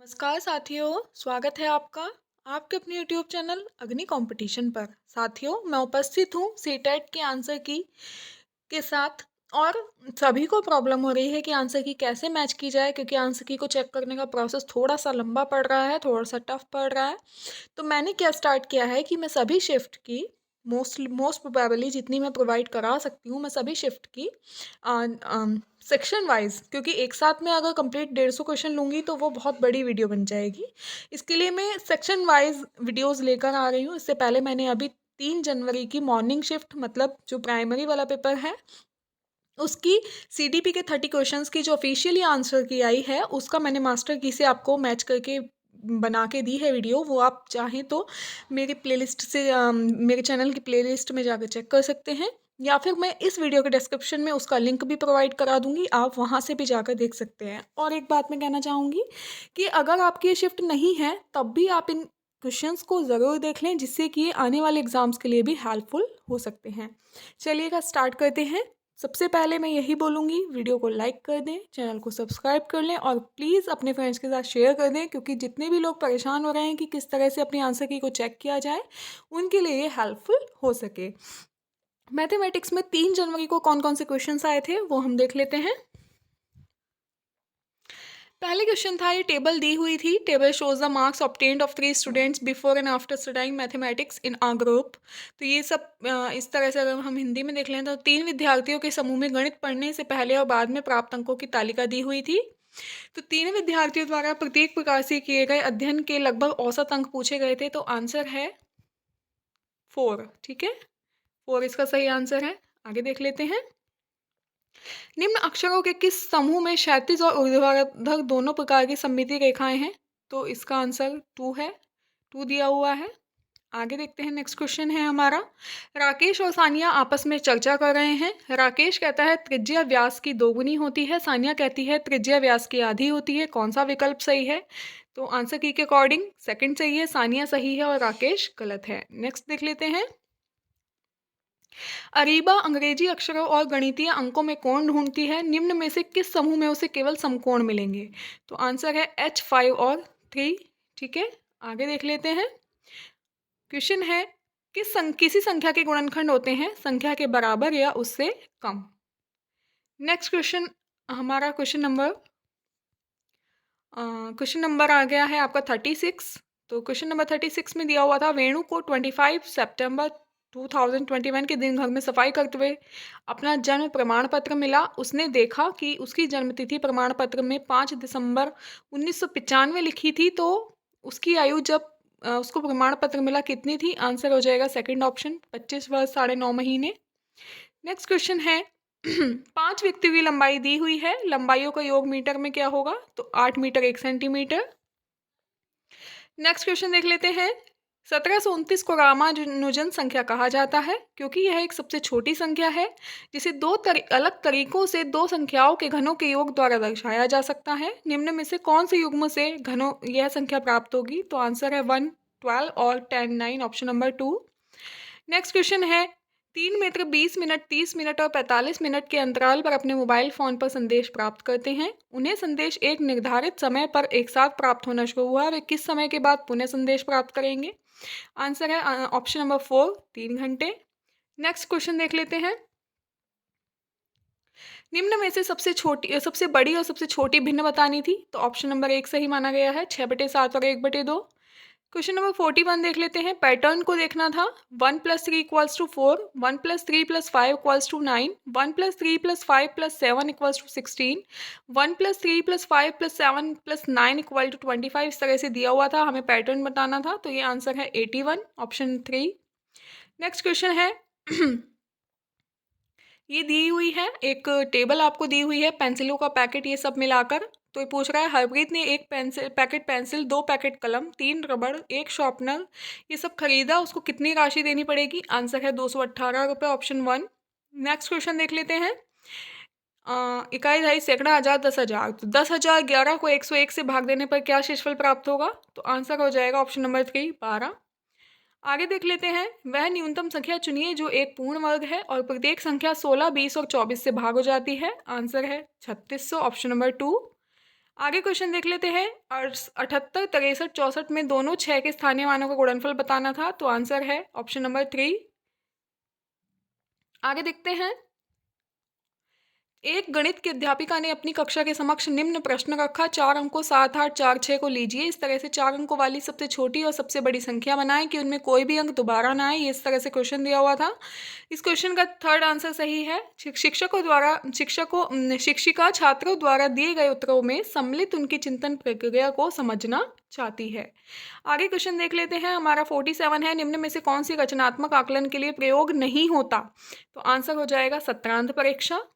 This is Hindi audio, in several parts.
नमस्कार साथियों, स्वागत है आपका आपके अपने यूट्यूब चैनल अग्नि कंपटीशन पर। साथियों, मैं उपस्थित हूँ सीटेट के आंसर की के साथ। और सभी को प्रॉब्लम हो रही है कि आंसर की कैसे मैच की जाए, क्योंकि आंसर की को चेक करने का प्रोसेस थोड़ा सा लंबा पड़ रहा है, थोड़ा सा टफ पड़ रहा है। तो मैंने क्या स्टार्ट किया है कि मैं सभी शिफ्ट की मोस्ट प्रोबेबली जितनी मैं प्रोवाइड करा सकती हूँ, मैं सभी शिफ्ट की सेक्शन वाइज, क्योंकि एक साथ में अगर कंप्लीट 150 क्वेश्चन लूँगी तो वो बहुत बड़ी वीडियो बन जाएगी। इसके लिए मैं सेक्शन वाइज वीडियोस लेकर आ रही हूँ। इससे पहले मैंने अभी 3 जनवरी की मॉर्निंग शिफ्ट, मतलब जो प्राइमरी वाला पेपर है, उसकी सीडीपी के 30 क्वेश्चंस की जो ऑफिशियली आंसर की आई है, उसका मैंने मास्टर की से आपको मैच करके बना के दी है वीडियो। वो आप चाहें तो मेरी प्लेलिस्ट से मेरे चैनल की प्लेलिस्ट में जाकर चेक कर सकते हैं, या फिर मैं इस वीडियो के डिस्क्रिप्शन में उसका लिंक भी प्रोवाइड करा दूंगी, आप वहाँ से भी जाकर देख सकते हैं। और एक बात मैं कहना चाहूँगी कि अगर आपकी ये शिफ्ट नहीं है तब भी आप इन क्वेश्चंस को ज़रूर देख लें, जिससे कि ये आने वाले एग्जाम्स के लिए भी हेल्पफुल हो सकते हैं। चलिएगा, स्टार्ट करते हैं। सबसे पहले मैं यही बोलूँगी, वीडियो को लाइक कर दें, चैनल को सब्सक्राइब कर लें और प्लीज़ अपने फ्रेंड्स के साथ शेयर कर दें, क्योंकि जितने भी लोग परेशान हो रहे हैं कि किस तरह से अपनी आंसर की को चेक किया जाए, उनके लिए ये हेल्पफुल हो सके। मैथमेटिक्स में 3 जनवरी को कौन कौन से क्वेश्चंस आए थे वो हम देख लेते हैं। पहले क्वेश्चन था, ये टेबल दी हुई थी, table shows the marks obtained of 3 students before and after studying mathematics in a group. तो ये सब इस तरह से अगर हम हिंदी में देख लें तो 3 विद्यार्थियों के समूह में गणित पढ़ने से पहले और बाद में प्राप्त अंकों की तालिका दी हुई थी। तो 3 विद्यार्थियों द्वारा प्रत्येक प्रकार से किए गए अध्ययन के लगभग औसत अंक पूछे गए थे। तो आंसर है 4। ठीक है, 4 इसका सही आंसर है। आगे देख लेते हैं। निम्न अक्षरों के किस समूह में क्षैतिज और ऊर्ध्वाधर दोनों प्रकार की सममिति रेखाएं हैं? तो इसका आंसर 2 है, 2 दिया हुआ है। आगे देखते हैं। नेक्स्ट क्वेश्चन है हमारा, राकेश और सानिया आपस में चर्चा कर रहे हैं। राकेश कहता है त्रिज्या व्यास की दोगुनी होती है, सानिया कहती है त्रिज्या व्यास की आधी होती है। कौन सा विकल्प सही है? तो आंसर की के अकॉर्डिंग सेकंड सही है, सानिया सही है और राकेश गलत है। नेक्स्ट देख लेते हैं। अरीबा अंग्रेजी अक्षरों और गणितीय अंकों में कोण ढूंढती है, निम्न में से किस समूह में उसे केवल समकोण मिलेंगे? तो आंसर है H5 और 3। ठीक है, आगे देख लेते हैं। क्वेश्चन है, किसी संख्या के गुणनखंड होते हैं संख्या के बराबर या उससे कम? नेक्स्ट क्वेश्चन हमारा क्वेश्चन नंबर आ गया है आपका 36। तो क्वेश्चन नंबर 36 में दिया हुआ था, वेणु को 25 सितंबर 2021 के दिन घर में सफाई करते हुए अपना जन्म प्रमाण पत्र मिला। उसने देखा कि उसकी जन्मतिथि प्रमाण पत्र में 5 दिसंबर 1995 लिखी थी। तो उसकी आयु जब उसको प्रमाण पत्र मिला कितनी थी? आंसर हो जाएगा सेकंड ऑप्शन, 25 वर्ष 9.5 महीने। नेक्स्ट क्वेश्चन है, 5 व्यक्तियों की लंबाई दी हुई है, लंबाइयों का योग मीटर में क्या होगा? तो 8 मीटर 1 सेंटीमीटर। नेक्स्ट क्वेश्चन देख लेते हैं। 1729 को रामानुजन संख्या कहा जाता है, क्योंकि यह एक सबसे छोटी संख्या है जिसे अलग तरीकों से दो संख्याओं के घनों के योग द्वारा दर्शाया जा सकता है। निम्न में से कौन से युग्म से घनों यह संख्या प्राप्त होगी? तो आंसर है 1, 12 और 10, 9, ऑप्शन नंबर 2। नेक्स्ट क्वेश्चन है, 3 मित्र 20 मिनट, 30 मिनट और 45 मिनट के अंतराल पर अपने मोबाइल फ़ोन पर संदेश प्राप्त करते हैं। उन्हें संदेश एक निर्धारित समय पर एक साथ प्राप्त होना शुरू हुआ, वे किस समय के बाद पुनः संदेश प्राप्त करेंगे? आंसर है ऑप्शन नंबर 4, 3 घंटे। नेक्स्ट क्वेश्चन देख लेते हैं। निम्न में से सबसे बड़ी और सबसे छोटी भिन्न बतानी थी। तो ऑप्शन नंबर 1 सही माना गया है, 6/7 और 1/2। क्वेश्चन नंबर 41 देख लेते हैं। पैटर्न को देखना था। 1 + 3 = 4, 1 + 3 + 5 = 9, 1 + 3 + 5 + 7 = 16, 1 + 3 + 5 + 7 + 9 = 25। इस तरह से दिया हुआ था, हमें पैटर्न बताना था। तो ये आंसर है 81, ऑप्शन 3। नेक्स्ट क्वेश्चन है, ये दी हुई है एक टेबल आपको दी हुई है, पेंसिलों का पैकेट ये सब मिलाकर। तो ये पूछ रहा है, हरप्रीत ने 1 पैकेट पेंसिल, 2 पैकेट कलम, 3 रबड़, 1 शार्पनर ये सब खरीदा, उसको कितनी राशि देनी पड़ेगी? आंसर है 218 रुपये, ऑप्शन 1। नेक्स्ट क्वेश्चन देख लेते हैं। इकाई, दहाई, सैकड़ा, हज़ार, 10,000। तो 10,000 11 को 101 से भाग देने पर क्या शेषफल प्राप्त होगा? तो आंसर हो जाएगा ऑप्शन नंबर 3, 12। आगे देख लेते हैं। वह न्यूनतम संख्या चुनिए जो एक पूर्ण वर्ग है और प्रत्येक संख्या 16, 20 और 24 से भाग हो जाती है। आंसर है 3600, ऑप्शन नंबर 2। आगे क्वेश्चन देख लेते हैं। 78, 63, 64 में दोनों 6 के स्थानीय मानों का गुणनफल बताना था, तो आंसर है ऑप्शन नंबर 3। आगे देखते हैं। एक गणित की अध्यापिका ने अपनी कक्षा के समक्ष निम्न प्रश्न रखा। 4 अंकों 7, 8, 4, 6 को लीजिए। इस तरह से 4 अंकों वाली सबसे छोटी और सबसे बड़ी संख्या बनाएं कि उनमें कोई भी अंक दोबारा ना आए। इस तरह से क्वेश्चन दिया हुआ था। इस क्वेश्चन का थर्ड आंसर सही है। शिक्षिका छात्रों द्वारा दिए गए उत्तरों में सम्मिलित उनकी चिंतन प्रक्रिया को समझना चाहती है। आगे क्वेश्चन देख लेते हैं। हमारा 47 है। निम्न में से कौन सी रचनात्मक आकलन के लिए प्रयोग नहीं होता? तो आंसर हो जाएगा सत्रांत परीक्षा।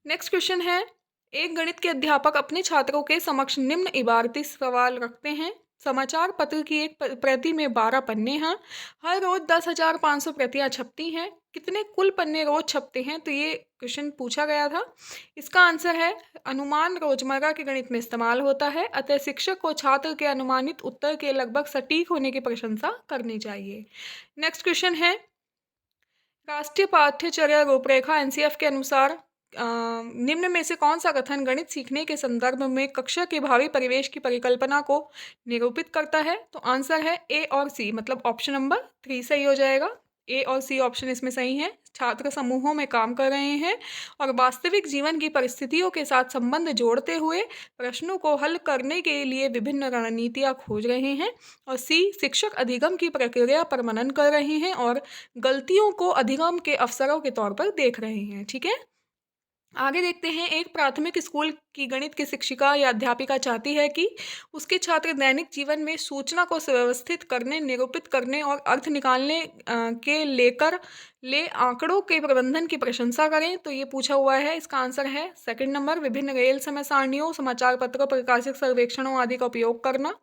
नेक्स्ट क्वेश्चन है। एक गणित के अध्यापक अपने छात्रों के समक्ष निम्न इबारती सवाल रखते हैं। समाचार पत्र की एक प्रति में 12 पन्ने हैं। हर रोज 10,500 प्रतियां छपती हैं। कितने कुल पन्ने रोज छपते हैं? तो ये क्वेश्चन पूछा गया था। इसका आंसर है अनुमान रोजमर्रा के गणित में इस्तेमाल होता है, अतः शिक्षक को छात्र के अनुमानित उत्तर के लगभग सटीक होने की प्रशंसा करनी चाहिए। नेक्स्ट क्वेश्चन है। राष्ट्रीय पाठ्यचर्या रूपरेखा एनसीएफ के अनुसार निम्न में से कौन सा कथन गणित सीखने के संदर्भ में कक्षा के भावी परिवेश की परिकल्पना को निरूपित करता है? तो आंसर है ए और सी, मतलब ऑप्शन नंबर 3 सही हो जाएगा। ए और सी ऑप्शन इसमें सही है। छात्र समूहों में काम कर रहे हैं और वास्तविक जीवन की परिस्थितियों के साथ संबंध जोड़ते हुए प्रश्नों को हल करने के लिए विभिन्न रणनीतियाँ खोज रहे हैं। और सी, शिक्षक अधिगम की प्रक्रिया पर मनन कर रहे हैं और गलतियों को अधिगम के अवसरों के तौर पर देख रहे हैं। ठीक है, आगे देखते हैं। एक प्राथमिक स्कूल की गणित की शिक्षिका या अध्यापिका चाहती है कि उसके छात्र दैनिक जीवन में सूचना को सुव्यवस्थित करने, निरूपित करने और अर्थ निकालने के ले आंकड़ों के प्रबंधन की प्रशंसा करें। तो ये पूछा हुआ है। इसका आंसर है सेकंड नंबर, विभिन्न रेल समय सारणियों, समाचार पत्रों, प्रकाशित सर्वेक्षणों आदि का उपयोग करना।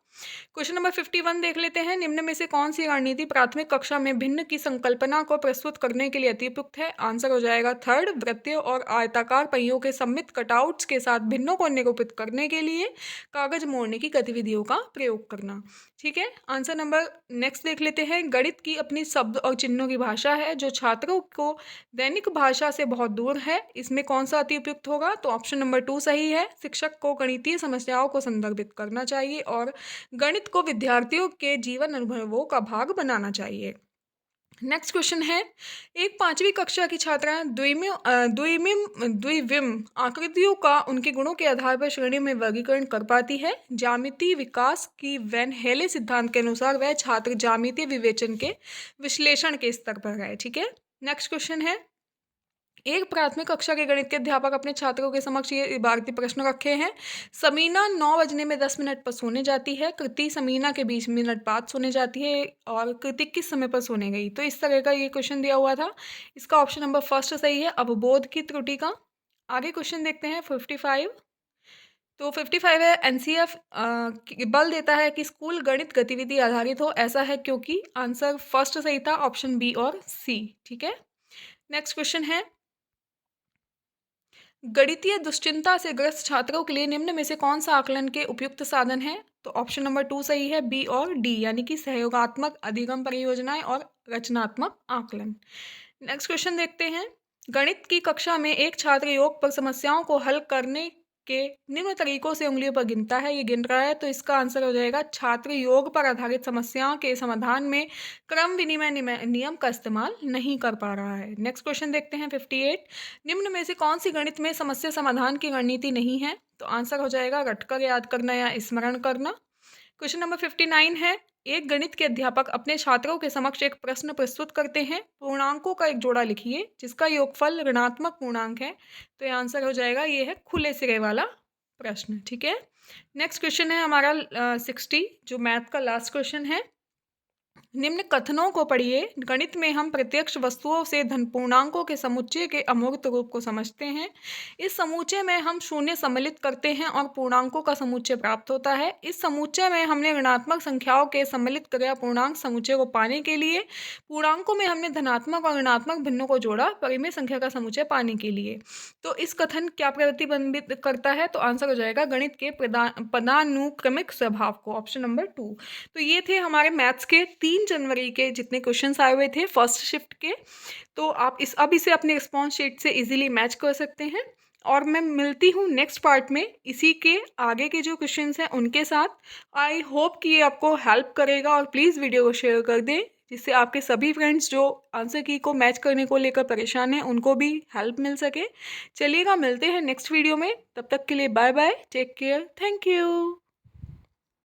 क्वेश्चन नंबर 51 देख लेते हैं। निम्न में से कौन सी रणनीति प्राथमिक कक्षा में भिन्न की संकल्पना को प्रस्तुत करने के लिए अति उपयुक्त है? आंसर हो जाएगा थर्ड, वृत्तीय और आयताकार पहियों के सममित कटआउट्स के साथ भिन्नों को निरूपित करने के लिए कागज मोड़ने की गतिविधियों का प्रयोग करना। ठीक है, आंसर नंबर नेक्स्ट देख लेते हैं। गणित की अपनी शब्द और चिन्हों की भाषा है जो छात्रों को दैनिक भाषा से बहुत दूर है। इसमें कौन सा अति उपयुक्त होगा? तो ऑप्शन नंबर 2 सही है। शिक्षक को गणितीय समस्याओं को संदर्भित करना चाहिए और गणित को विद्यार्थियों के जीवन अनुभवों का भाग बनाना चाहिए। नेक्स्ट क्वेश्चन है। एक 5वीं कक्षा की छात्रा द्विविम आकृतियों का उनके गुणों के आधार पर श्रेणी में वर्गीकरण कर पाती है। ज्यामितीय विकास की वैन हेले सिद्धांत के अनुसार वह छात्र ज्यामितीय विवेचन के विश्लेषण के स्तर पर है। ठीक है, नेक्स्ट क्वेश्चन है। एक प्राथमिक कक्षा के गणित के अध्यापक अपने छात्रों के समक्ष ये इबारती प्रश्न रखे हैं। समीना 9 बजने में 10 मिनट पर सोने जाती है। कृति समीना के 20 मिनट बाद सोने जाती है और कृति किस समय पर सोने गई? तो इस तरह का ये क्वेश्चन दिया हुआ था। इसका ऑप्शन नंबर फर्स्ट सही है, अवबोध की त्रुटि का। आगे क्वेश्चन देखते हैं 55। तो 55 है। एनसीएफ बल देता है कि स्कूल गणित गतिविधि आधारित हो। ऐसा है क्योंकि आंसर फर्स्ट सही था, ऑप्शन बी और सी। ठीक है, नेक्स्ट क्वेश्चन है। गणितीय दुश्चिंता से ग्रस्त छात्रों के लिए निम्न में से कौन सा आकलन के उपयुक्त साधन है? तो ऑप्शन नंबर 2 सही है, बी और डी, यानी कि सहयोगात्मक अधिगम परियोजनाएं और रचनात्मक आकलन। नेक्स्ट क्वेश्चन देखते हैं। गणित की कक्षा में एक छात्र योग पर समस्याओं को हल करने के निम्न तरीकों से उंगलियों पर गिनता है। ये गिन रहा है, तो इसका आंसर हो जाएगा छात्र योग पर आधारित समस्याओं के समाधान में क्रम विनिमय नियम का इस्तेमाल नहीं कर पा रहा है। नेक्स्ट क्वेश्चन देखते हैं 58। निम्न में से कौन सी गणित में समस्या समाधान की रणनीति नहीं है? तो आंसर हो जाएगा रटकर याद करना या स्मरण करना। क्वेश्चन नंबर 59 है। एक गणित के अध्यापक अपने छात्रों के समक्ष एक प्रश्न प्रस्तुत करते हैं। पूर्णांकों का एक जोड़ा लिखिए जिसका योगफल ऋणात्मक पूर्णांक है। तो ये आंसर हो जाएगा, ये है खुले सिरे वाला प्रश्न। ठीक है, नेक्स्ट क्वेश्चन है हमारा 60, जो मैथ का लास्ट क्वेश्चन है। निम्न कथनों को पढ़िए। गणित में हम प्रत्यक्ष वस्तुओं से धन पूर्णांकों के समुच्चय के अमूर्त रूप को समझते हैं। इस समुच्चय में हम शून्य सम्मिलित करते हैं और पूर्णांकों का समुच्चय प्राप्त होता है। इस समुच्चय में हमने ऋणात्मक संख्याओं के सम्मिलित किया पूर्णांक समुच्चय को पाने के लिए। पूर्णांकों में हमने धनात्मक और ऋणात्मक भिन्नों को जोड़ा परिमेय संख्या का समुच्चय पाने के लिए। तो इस कथन क्या प्रतिबिंबित करता है? तो आंसर हो जाएगा गणित के पदानुक्रमिक स्वभाव को, ऑप्शन नंबर 2। तो ये थे हमारे मैथ्स के 3 जनवरी के जितने क्वेश्चंस आए हुए थे फर्स्ट शिफ्ट के। तो आप अब इसे अपने रिस्पॉन्स शीट से इजीली मैच कर सकते हैं। और मैं मिलती हूँ नेक्स्ट पार्ट में इसी के आगे के जो क्वेश्चंस हैं उनके साथ। आई होप कि ये आपको हेल्प करेगा, और प्लीज़ वीडियो को शेयर कर दें जिससे आपके सभी फ्रेंड्स जो आंसर की को मैच करने को लेकर परेशान हैं उनको भी हेल्प मिल सके। चलिएगा, मिलते हैं नेक्स्ट वीडियो में, तब तक के लिए bye bye, take care, thank you.